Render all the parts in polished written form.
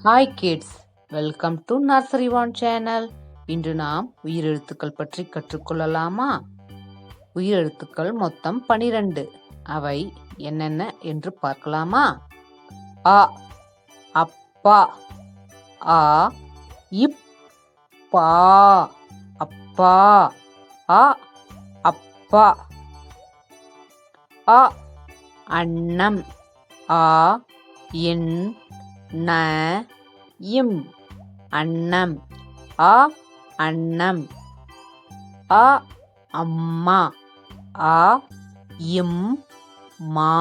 Hi kids, welcome to nursery one channel. இன்று நாம் உயிரெழுத்துக்கள் பற்றி கற்றுக்கொள்ளலாமா? உயிரெழுத்துக்கள் மொத்தம் 12. அவை என்னென்ன என்று பார்க்கலாமா? அ அப்பா, ஆ இப்பா அப்பா, அ அப்பா. அ அன்னம், ஆ என் ந இம் அன்னம், ஆ அன்னம். அ அம்மா, ஆ இம் மா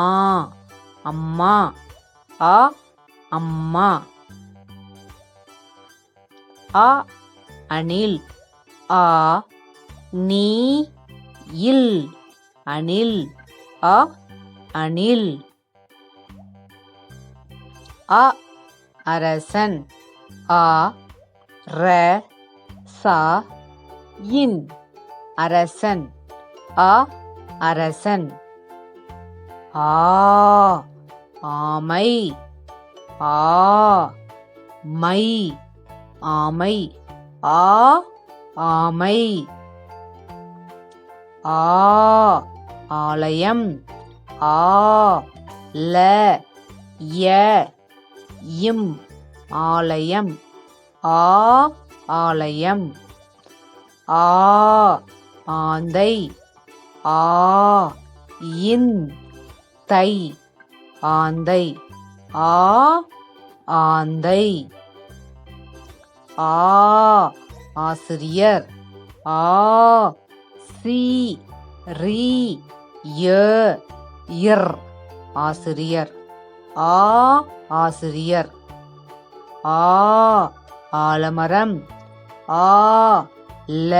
அம்மா, ஆ அம்மா. அ அணில், ஆ நீ இல் அணில், ஆ அணில். அ அரசன், ஆ ர ச இன் அரசன், ஆ அரசன். ஆ ஆமை, ஆ மை ஆமை, ஆ ஆமை. ஆ ஆலயம், ஆ ல ய இம் ஆலயம், ஆ ஆலயம். ஆ ஆந்தை, ஆ இன் தை ஆந்தை, ஆ ஆந்தை. ஆ ஆசிரியர், ஆ சி ரி ய இர் ஆசிரியர், ஆ ஆசிரியர். ஆ ஆலமரம், ஆ ல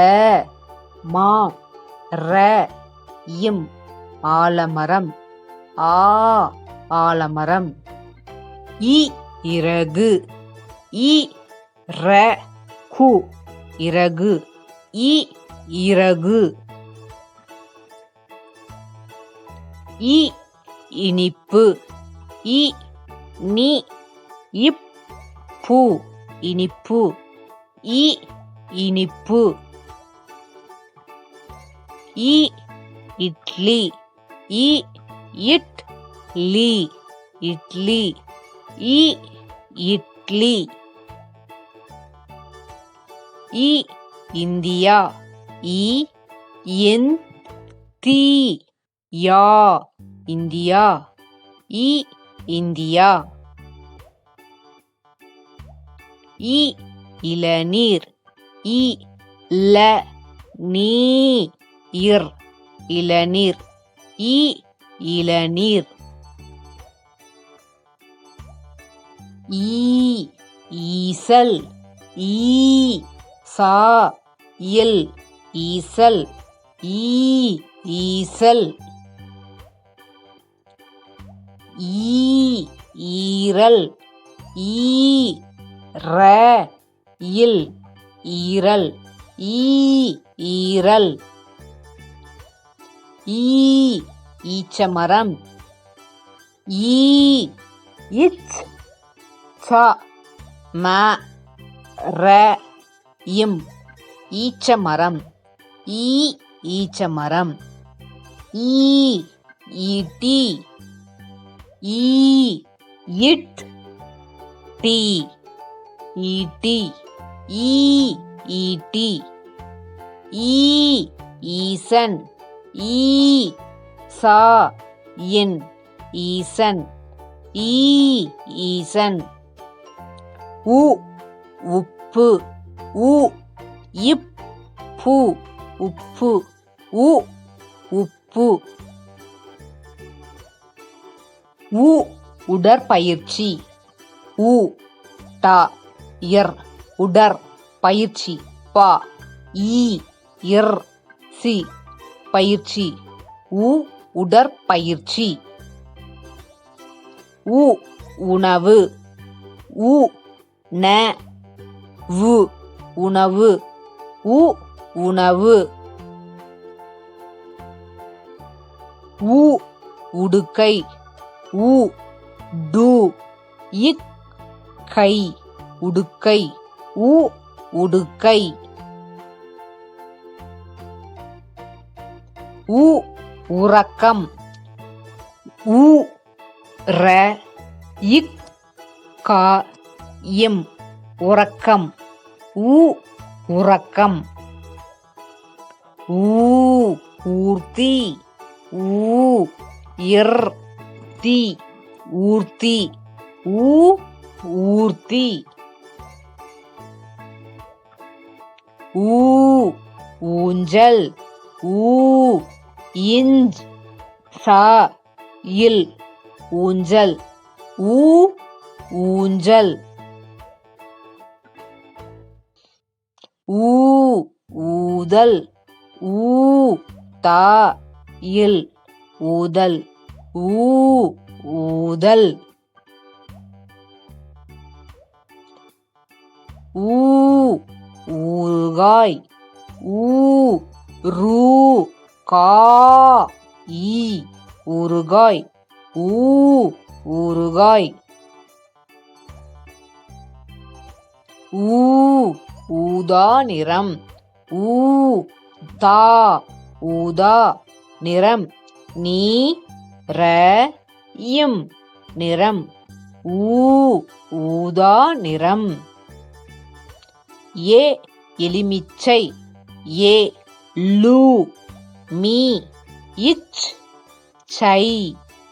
மா ர இம் ஆலமரம், ஆ ஆலமரம். இ இறகு, இ ர கு இறகு, இ இறகு. இ இனிப்பு, இ நி இப் பு இனிப்பு, இ இனிப்பு. இ இட்லி, இ இட் லி இட்லி, இ இட்லி. இ இந்தியா, இ என் தி யா இந்தியா, இ இந்தியா. இ இளநீர், இ ல நீ இர் இளநீர், இ இளநீர். ஈ ஈசல், ஈ சா இல் ஈசல், ஈ ஈசல். ஈ ஈரல், ஈ ர இல் ஈரல், ஈ ஈரல். ஈ ஈச்சமரம், ஈ இச் ச ம ர இம் ஈச்சமரம், ஈ ஈச்சமரம். ஈ ஈட்டி, ஈ இட் டி ஈட்டி, ஈ ஈட்டி. ஈ ஈசன், ஈ சா இன் ஈசன், ஈ ஈசன். உ உப்பு, உ இப் பு உப்பு, உ உப்பு. உ உடற்பயிற்சி, உ ட இர் உடற் பயிற்சி, ப ஈ இர் சி பயிற்சி, உ உடற்பயிற்சி. உ உணவு, உ ந வு உணவு, உ உணவு. உ உடுக்கை, உ டு இக் கை உடுக்கை உ உடுக்கை உ உறக்கம் உ ர இக் கா இம் உறக்கம் உ உறக்கம் ஊ ஊர்த்தி ஊ இர் தி ஊர்த்தி ஊ ஊர்த்தி ஊ ஊஞ்சல் ஊ இஞ்ச் சா இல் ஊஞ்சல் ஊ ஊஞ்சல் ஊ ஊதல் ஊ தா இல் ஊதல் ஊ ஊதல் ஊ ஊறுகாய் ஊ ரூ கா ஈ ஊறுகாய் ஊ ஊறுகாய் ஊ ஊதா நிறம் ஊ தா ஊதா நிறம் நீ ர இம் நிறம் ஊ ஊதா நிறம் ஏ எலுமிச்சை ஏ லு மீ இச் சை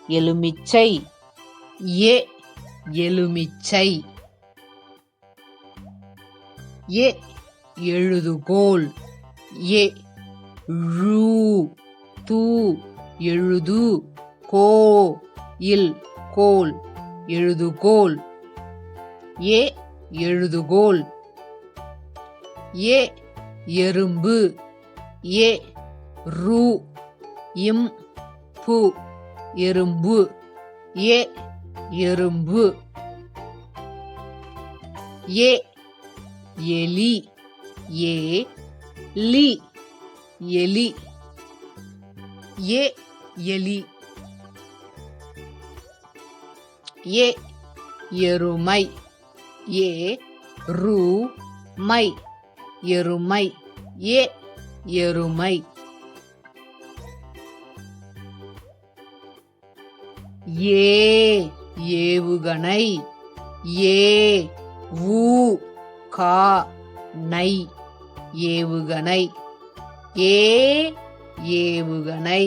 எலுமிச்சை ஏ எலுமிச்சை ஏ எழுதுகோல் ஏ ழு து எழுது கோ இல் கோல் எழுதுகோல் ஏ எழுதுகோல் ஏ எறும்பு ஏ ரு இம் பு எறும்பு ஏ எறும்பு ஏ எலி ஏ லி எலி ஏ எலி ஏ எருமை ஏ ரு மை எருமை ஏ எருமை ஏ ஏவுகணை ஏ வு கா நை ஏவுகணை ஏ ஏவுகணை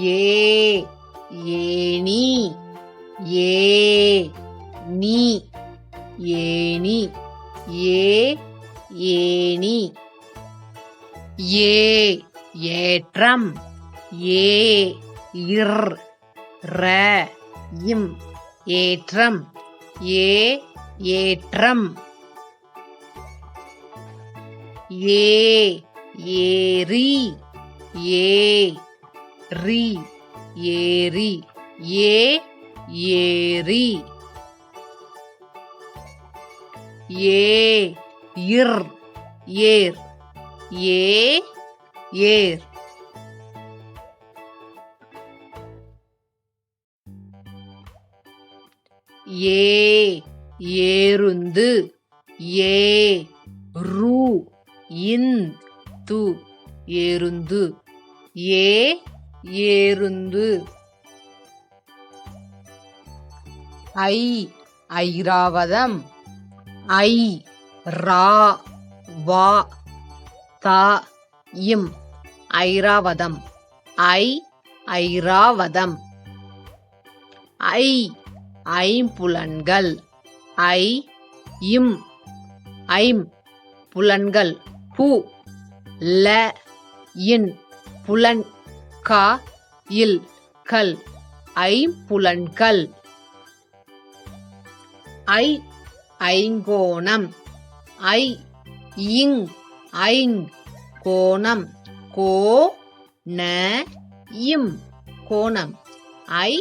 ஏ ஏணி ஏ நீ ஏணி ஏ ஏணி ஏ ஏற்றம் ஏ இர் ர இம் ஏற்றம் ஏ ஏற்றம் ஏ ஏரி ஏ ரி ஏரி ஏ ஏரி ஏ இர் ஏர் ஏ ஏர் ஏ ஏருந்து ஏ ரு இன் து ஏருந்து ஏ ஏருந்து ஐ ஐராவதம் ஐ ரா வா தா இம் ஐராவதம் ஐ ஐராவதம் ஐ ஐம்புலன்கள் ஐ இம் ஐம் புலன்கள் பு ல இன் புலன் கா இல் கல் ஐம்புலன்கள் ஐ ஐங்கோணம் ஐ இங் ஐங் கோணம் கோ ந இம் கோணம் ஐ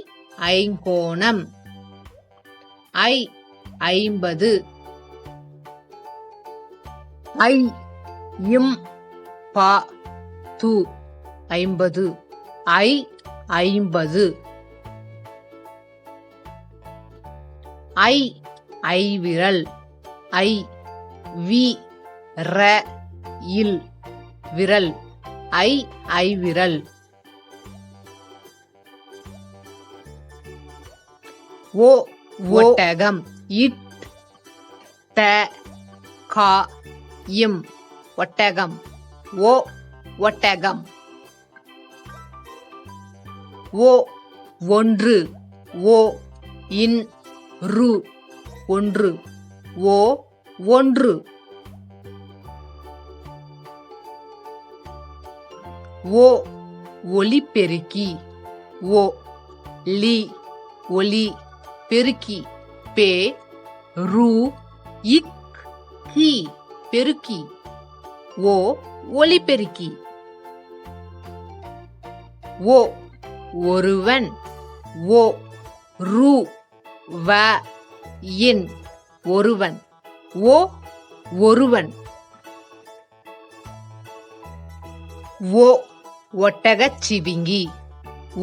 ஐங்கோணம் ஐ ஐம்பது ஐ இம் பா து ஐம்பது ஐ ஐம்பது ஐ ஐவிரல் ஐ வி ர இல் விரல் ஐ ஐவிரல் ஓ ஒட்டகம் இட் ட கா இம் ஒட்டகம் ஓ ஒட்டகம் ஓ ஒன்று ஓ இன் ரு ஒன்று ஓ ஒன்று ஓ ஒலிபெருக்கி ஓ லி ஒலி பெருக்கி பே ரு இக் கி பெருக்கி ஓ ஒலிபெருக்கி ஓ ஒருவன் ஓ ரு வ இன் ஒருவன் ஓ ஒருவன் ஓ ஒட்டகச் சிவிங்கி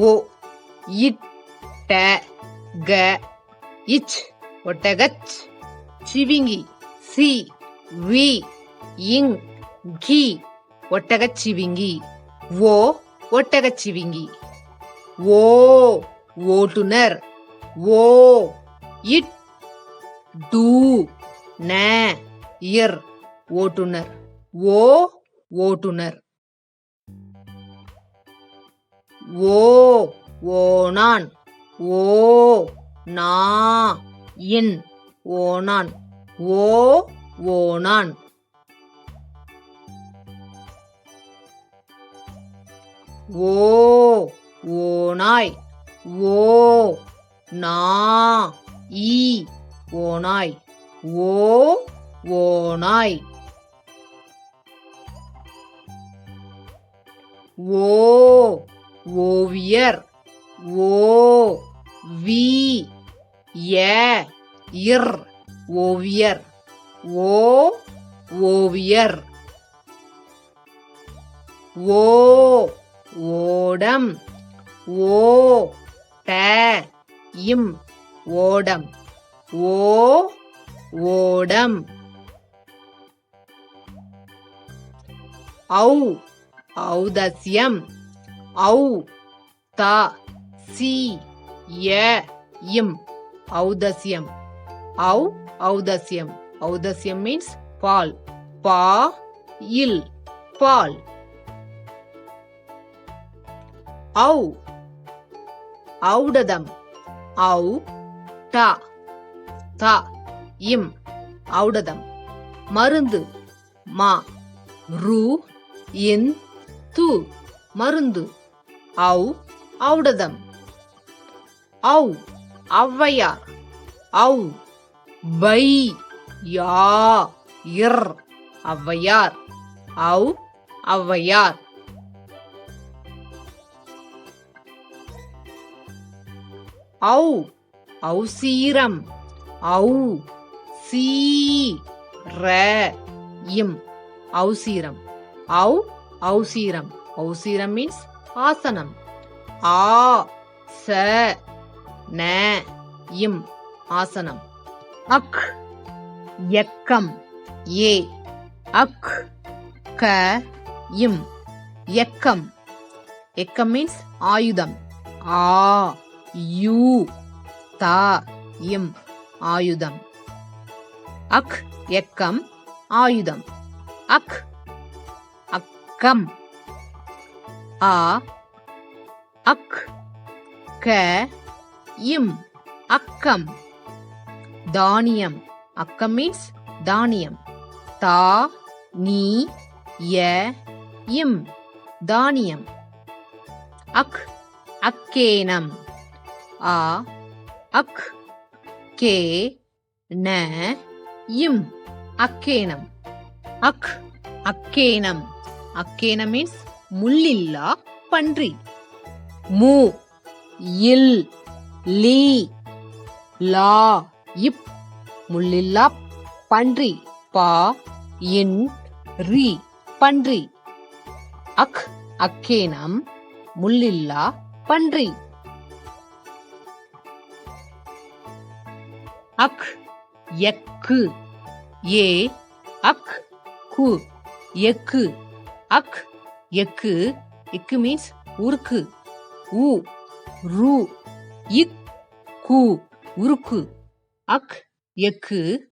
ஓ இட் ட க இச் ஒட்டகச் சிவிங்கி சி வி இங் கி ஒட்டகச் சிவிங்கி ஓ ஒட்டகச் சிவிங்கி ஓ ஓட்டுனர் ஓ இட் டு ந இர் ஓட்டுனர் ஓ ஓட்டுனர் ஓ ஓனான் ஓ நா இன் ஓனான் ஓ ஓனான் ஓ ஓநாய் ஓ நா ஈ ஓநாய் ஓ ஓநாய் ஓ ஓவியர் ஓ வி ய இர் ஓவியர் ஓ ஓவியர் ஓ ஓடம் ஓ ட இம் ஓடம் ஓ ஓடம் ஔ ஔதஸ்யம் ஔ த சி ய இம் ஔதஸ்யம் ஔ ஔதஸ்யம் ஔதஸ்யம் மீன்ஸ் பால் பா இல் பால் ஔ ஔடதம் ஔ ட த இம் ஔடதம் மருந்து மா ரு இன் து மருந்து ஔ ஔடதம் ஔ ஔவையார் ஔ பை யா இர் ஔவையார் ஔ ஔவையார் ஔ ஔசீரம் ஔ சீ ர இம் ஔசீரம் ஔ ஔசீரம் ஔசீரம் மீன்ஸ் ஆசனம் ஆ ச ந இம் ஆசனம் அக் எக்கம் ஏ அக் க இம் எக்கம் எக்கம் மீன்ஸ் ஆயுதம் ஆ யூ த இம் ஆயுதம் அக் எக்கம் ஆயுதம் அக் அக்கம் ஆ அக் க இம் அக்கம் தானியம் அக்கம் மீன்ஸ் தானியம் தா நீ ய இம் தானியம் அக் அக்கேனம் ஆ அக் கே ந இம் அக்கேனம் அக் அக்கேனம் அக்கேனம் மீன்ஸ் முள்ளில்லா பன்றி மு இல் லீ லா இப் முள்ளில்லா பன்றி பா இன் ரி பன்றி அக் அக்கேனம் முள்ளில்லா பன்றி அக் எக்கு ஏ அக் கு எக்கு அக் எக்கு எக்கு மீன்ஸ் உருக்கு உ ரு இக் கு உருக்கு அக் எக்கு